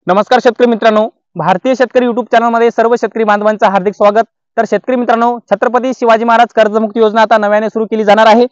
नमस्कार शेतकरी मित्रांनो, भारतीय शेतकरी युट्यूब चॅनलमध्ये सर्व शेतकरी बांधवांचं हार्दिक स्वागत। तर शेतकरी मित्रांनो, छत्रपती शिवाजी महाराज कर्जमुक्ती योजना आता नव्याने सुरू केली जाणार आहे।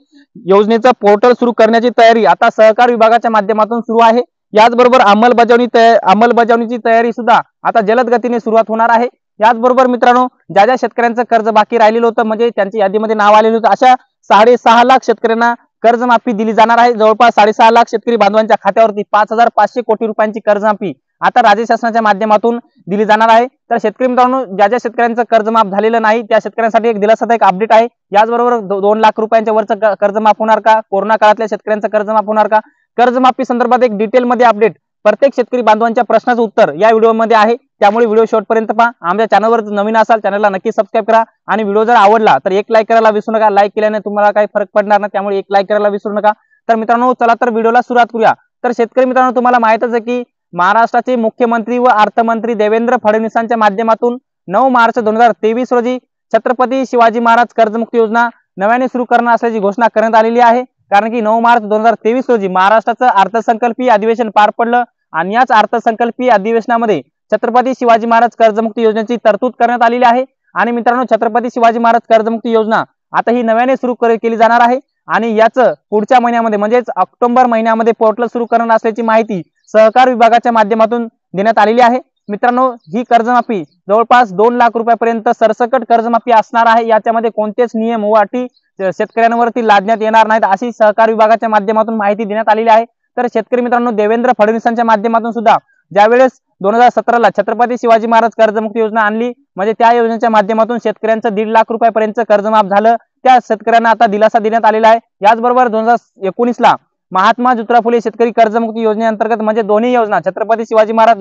योजनेचा पोर्टल सुरू करण्याची तयारी आता सहकार विभागाच्या माध्यमातून सुरू आहे। याचबरोबर अंमलबजावणीची तयारी सुद्धा आता जलद गतीने सुरुवात होणार आहे। याचबरोबर मित्रांनो, ज्या शेतकऱ्यांचं कर्ज बाकी राहिलेलं होतं म्हणजे त्यांच्या यादीमध्ये नाव आलेलं होतं अशा 6.5 लाख शेतकऱ्यांना कर्जमाफी दिली जाणार आहे। जवळपास 6.5 लाख शेतकरी बांधवांच्या खात्यावरती 5,500 कोटी रुपयांची कर्जमाफी आता राज्य शासनाच्या माध्यमातून दिली जाणार आहे। तर शेतकरी मित्रांनो, ज्या शेतकऱ्यांचं कर्ज माफ झालेलं नाही त्या शेतकऱ्यांसाठी एक दिलासादायक अपडेट आहे। याचबरोबर 2 लाख रुपयांच्या वरचं कर्ज माफ होणार का, कोरोना काळातल्या शेतकऱ्यांचं कर्ज माफ होणार का, कर्जमाफी संदर्भात एक डिटेल मध्ये अपडेट, प्रत्येक शेतकरी बांधवांच्या प्रश्नाचं उत्तर या व्हिडिओमध्ये आहे। त्यामुळे व्हिडिओ शेवटपर्यंत पहा। आमच्या चॅनलवर नवीन असाल चॅनलला नक्की सबस्क्राईब करा आणि व्हिडिओ जर आवडला तर एक लाईक करायला विसरू नका। लाईक केल्याने तुम्हाला काही फरक पडणार नाही, त्यामुळे एक लाईक करायला विसरू नका। तर मित्रांनो, चला तर व्हिडिओला सुरुवात करूया। तर शेतकरी मित्रांनो, तुम्हाला माहितच आहे की महाराष्ट्राचे मुख्यमंत्री व अर्थमंत्री देवेंद्र फडणवीसांच्या माध्यमातून 9 मार्च 2023 रोजी छत्रपती शिवाजी महाराज कर्जमुक्ती योजना नव्याने सुरू करणार असल्याची घोषणा करण्यात आलेली आहे। कारण की 9 मार्च 2023 रोजी महाराष्ट्राचं अर्थसंकल्पीय अधिवेशन पार पडलं आणि याच अर्थसंकल्पीय अधिवेशनामध्ये छत्रपती शिवाजी महाराज कर्जमुक्ती योजनेची तरतूद करण्यात आलेली आहे। आणि मित्रांनो, छत्रपती शिवाजी महाराज कर्जमुक्ती योजना आता ही नव्याने सुरू केली जाणार आहे आणि याचं पुढच्या महिन्यामध्ये म्हणजेच ऑक्टोबर महिन्यामध्ये पोर्टल सुरू करणार असल्याची माहिती सहकार विभागाच्या माध्यमातून देण्यात आलेली आहे। मित्रांनो, ही कर्जमाफी जवळपास 2 लाख रुपयापर्यंत सरसकट कर्जमाफी असणार आहे। याच्यामध्ये कोणतेच नियम व अटी शेतकऱ्यांवरती लादण्यात येणार नाहीत अशी सहकार विभागाच्या माध्यमातून माहिती देण्यात आलेली आहे। तर शेतकरी मित्रांनो, देवेंद्र फडणवीसांच्या माध्यमातून सुद्धा ज्यावेळेस 2017 ला छत्रपती शिवाजी महाराज कर्जमुक्ती योजना आणली, म्हणजे त्या योजनेच्या माध्यमातून शेतकऱ्यांचं 1.5 लाख रुपयापर्यंत कर्जमाफ झालं, त्या शेतकऱ्यांना आता दिलासा देण्यात आलेला आहे। याचबरोबर 2019 ला महात्मा ज्योतिराव फुले शेतकरी कर्जमुक्ती योजनेअंतर्गत म्हणजे दोन्ही योजना छत्रपती शिवाजी महाराज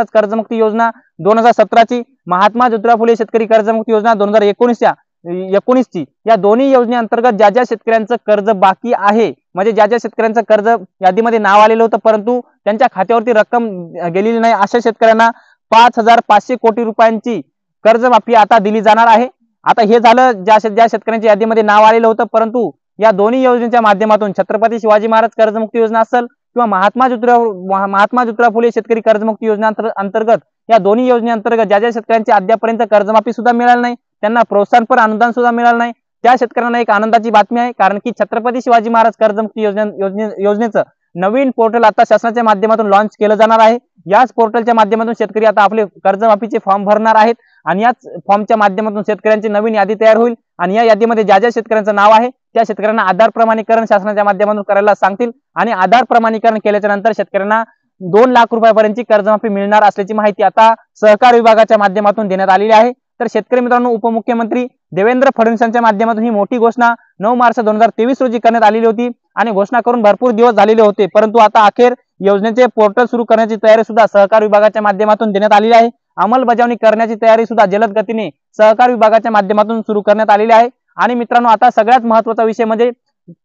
कर्जमुक्ती योजना 2017 ची, महात्मा ज्योतिराव फुले शेतकरी कर्जमुक्ती योजना 2019 ची, या दोन्ही योजनेअंतर्गत ज्या शेतकऱ्यांचं कर्ज बाकी आहे म्हणजे ज्या शेतकऱ्यांचं कर्ज यादीमध्ये नाव आलेलं होतं परंतु त्यांच्या खात्यावरती रक्कम गेलेली नाही अशा शेतकऱ्यांना 5,500 कोटी रुपयांची कर्जमाफी आता दिली जाणार आहे। आता हे झालं ज्या शेतकऱ्यांच्या यादीमध्ये नाव आलेलं होतं, परंतु या दोन्ही योजनेच्या माध्यमातून छत्रपती शिवाजी महाराज कर्जमुक्ती योजना असेल किंवा महात्मा ज्योतिराव फुले शेतकरी कर्जमुक्ती योजना अंतर्गत या दोन्ही योजनेअंतर्गत ज्या शेतकऱ्यांची अद्यापर्यंत कर्जमाफी सुद्धा मिळाली नाही, त्यांना प्रोत्साहनपर अनुदान सुद्धा मिळालं नाही, त्या शेतकऱ्यांना एक आनंदाची बातमी आहे। कारण की छत्रपती शिवाजी महाराज कर्जमुक्ती योजनेचं नवीन पोर्टल आता शासनाच्या माध्यमातून लॉन्च केलं जाणार आहे। याच पोर्टलच्या माध्यमातून शेतकरी आता आपले कर्जमाफीचे फॉर्म भरणार आहेत आणि याच फॉर्मच्या माध्यमातून शेतकऱ्यांची नवीन यादी तयार होईल आणि या यादीमध्ये ज्या शेतकऱ्यांचं नाव आहे त्या शेतकऱ्यांना आधार प्रमाणीकरण शासनाच्या माध्यमातून करायला सांगतील आणि आधार प्रमाणीकरण केल्याच्या नंतर शेतकऱ्यांना 2 लाख रुपयापर्यंतची कर्जमाफी मिळणार असल्याची माहिती आता सहकार विभागाच्या माध्यमातून देण्यात आलेली आहे। तर शेतकरी मित्रांनो, उपमुख्यमंत्री देवेंद्र फडणवीसांच्या माध्यमातून ही मोठी घोषणा 9 मार्च 2023 रोजी करण्यात आलेली होती आणि घोषणा करून भरपूर दिवस झालेले होते, परंतु आता अखेर योजनेचे पोर्टल सुरू करण्याची तयारी सुद्धा सहकार विभागाच्या माध्यमातून देण्यात आलेली आहे। अंमलबजावणी करण्याची तयारी सुद्धा जलद गतीने सहकार विभागाच्या माध्यमातून सुरू करण्यात आलेली आहे। आणि मित्रांनो, आता सगळ्यात महत्त्वाचा विषय म्हणजे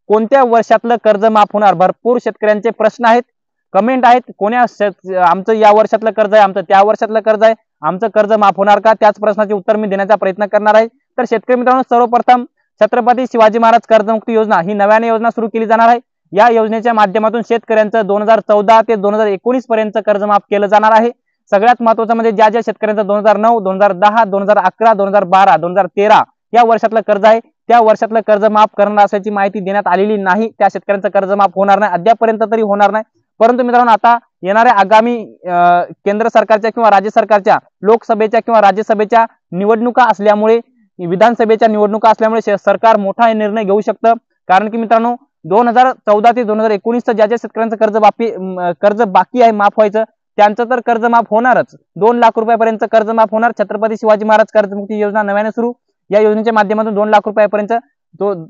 कोणत्या वर्षातलं कर्ज माफ होणार। भरपूर शेतकऱ्यांचे प्रश्न आहेत, कमेंट आहेत, आमचं या वर्षातलं कर्ज आहे, आमचं त्या वर्षातलं कर्ज आहे, आमचं कर्ज माफ होणार का, त्याच प्रश्नाचे उत्तर मी देण्याचा प्रयत्न करणार आहे। तर शेतकरी मित्रांनो, सर्वप्रथम छत्रपती शिवाजी महाराज कर्जमुक्ती योजना ही नव्याने योजना सुरू केली जाणार आहे। या योजनेच्या माध्यमातून शेतकऱ्यांचं 2014 ते 2019 पर्यंत कर्ज माफ केलं जाणार आहे। सगळ्यात महत्त्वाचं म्हणजे ज्या शेतकऱ्यांचं 2009, 2010, 2011, 2012, 2013 या वर्षातलं कर्ज आहे त्या वर्षातलं कर्ज माफ करणार असल्याची माहिती देण्यात आलेली नाही। त्या शेतकऱ्यांचं कर्ज माफ होणार नाही, अद्यापर्यंत तरी होणार नाही। परंतु मित्रांनो, आता येणाऱ्या आगामी केंद्र सरकारच्या किंवा राज्य सरकारच्या लोकसभेच्या किंवा राज्यसभेच्या निवडणुका असल्यामुळे, विधानसभेच्या निवडणुका असल्यामुळे सरकार मोठा निर्णय घेऊ शकतं। कारण की मित्रांनो, 2014 ते 2019 ज्या शेतकऱ्यांचं कर्ज बाकी आहे माफ व्हायचं त्यांचं तर कर्ज माफ होणारच, 2 लाख रुपयापर्यंत कर्ज माफ होणार। छत्रपती शिवाजी महाराज कर्जमुक्ती योजना नव्याने सुरू, या योजनेच्या माध्यमातून 2 लाख रुपयापर्यंत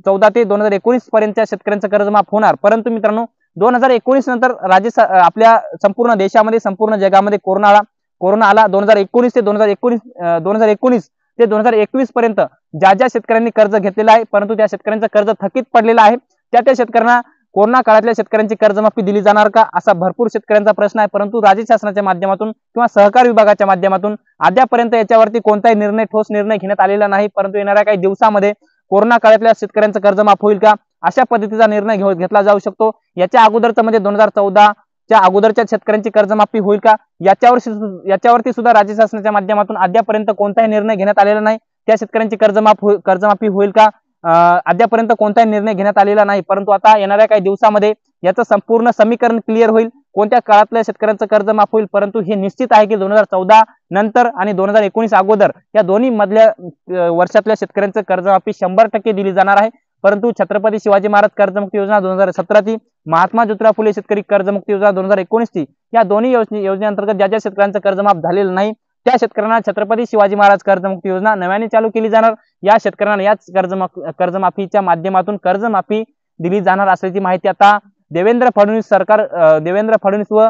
14 ते 2019 पर्यंतच्या शेतकऱ्यांचं कर्ज माफ होणार। परंतु मित्रांनो, 2019 नंतर आपल्या संपूर्ण देशामध्ये संपूर्ण जगामध्ये कोरोना आला। 2019 ते 2021 पर्यंत ज्या शेतकऱ्यांनी कर्ज घेतलेलं आहे परंतु त्या शेतकऱ्यांचं कर्ज थकीत पडलेलं आहे त्या शेतकऱ्यांना कोरोना काळातल्या शेतकऱ्यांची कर्जमाफी दिली जाणार का असा भरपूर शेतकऱ्यांचा प्रश्न आहे। परंतु राज्य शासनाच्या माध्यमातून किंवा सहकार विभागाच्या माध्यमातून अद्यापर्यंत याच्यावरती कोणताही ठोस निर्णय घेण्यात आलेला नाही। परंतु येणाऱ्या काही दिवसामध्ये कोरोना काळातल्या शेतकऱ्यांचं कर्ज माफ होईल का अशा पद्धतीचा निर्णय घेतला जाऊ शकतो। याच्या अगोदरचं म्हणजे 2014 च्या अगोदरच्या शेतकऱ्यांची कर्जमाफी होईल का, याच्यावरती सुद्धा राज्य शासनाच्या माध्यमातून अद्यापर्यंत कोणताही निर्णय घेण्यात आलेला नाही। त्या शेतकऱ्यांची कर्जमाफी होईल का, अद्यापर्यंत कोणताही निर्णय घेण्यात आलेला नाही। परंतु आता येणाऱ्या काही दिवसामध्ये याचं संपूर्ण समीकरण क्लिअर होईल, कोणत्या काळातल्या शेतकऱ्यांचं कर्ज माफ होईल। परंतु हे निश्चित आहे की 2014 नंतर आणि 2019 अगोदर या दोन्ही मधल्या वर्षातल्या शेतकऱ्यांचं कर्जमाफी 100% दिली जाणार आहे। परंतु छत्रपती शिवाजी महाराज कर्जमुक्ती योजना 2017 ची, महात्मा ज्योतिराव फुले शेतकरी कर्जमुक्ती योजना 2019 ची, या दोन्ही योजनेअंतर्गत ज्या शेतकऱ्यांचं कर्जमाफ झालेलं नाही त्या शेतकऱ्यांना छत्रपती शिवाजी महाराज कर्जमुक्ती योजना नव्याने चालू केली जाणार। या शेतकऱ्यांना याच कर्जमाफीच्या माध्यमातून कर्जमाफी दिली जाणार असल्याची माहिती आता देवेंद्र फडणवीस व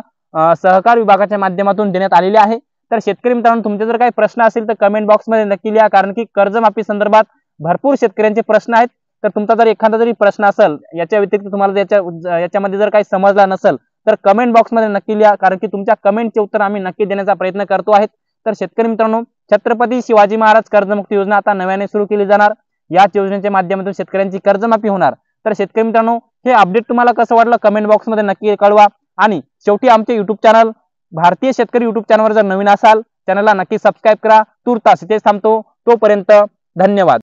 सहकार विभागाच्या माध्यमातून देण्यात आलेली आहे। तर शेतकरी मित्रांनो, तुमचे जर काही प्रश्न असेल तर कमेंट बॉक्स मध्ये नक्की लिहा, कारण की कर्जमाफी संदर्भात भरपूर शेतकऱ्यांचे प्रश्न आहेत। तर तुमचा जर एखादा जरी प्रश्न असेल, याच्या व्यतिरिक्त तुम्हाला याच्यामध्ये जर काही समजला नसेल तर कमेंट बॉक्स मध्ये नक्की लिहा, कारण की तुमच्या कमेंटचे उत्तर आम्ही नक्की देण्याचा प्रयत्न करतो आहेत। तर शेतकरी मित्रांनो, छत्रपती शिवाजी महाराज कर्जमुक्ती योजना आता नव्याने सुरू केली जाणार। याच योजनेच्या माध्यमातून शेतकऱ्यांची कर्जमाफी होणार। तर शेतकरी मित्रांनो, हे अपडेट तुम्हाला कसं वाटलं कमेंट बॉक्स मध्ये नक्की कळवा। आणि शेवटी आमचे युट्यूब चॅनल भारतीय शेतकरी युट्यूब चॅनलवर जर नवीन असाल, चॅनलला नक्की सबस्क्राईब करा। तूर्तास इथेच थांबतो, तोपर्यंत धन्यवाद।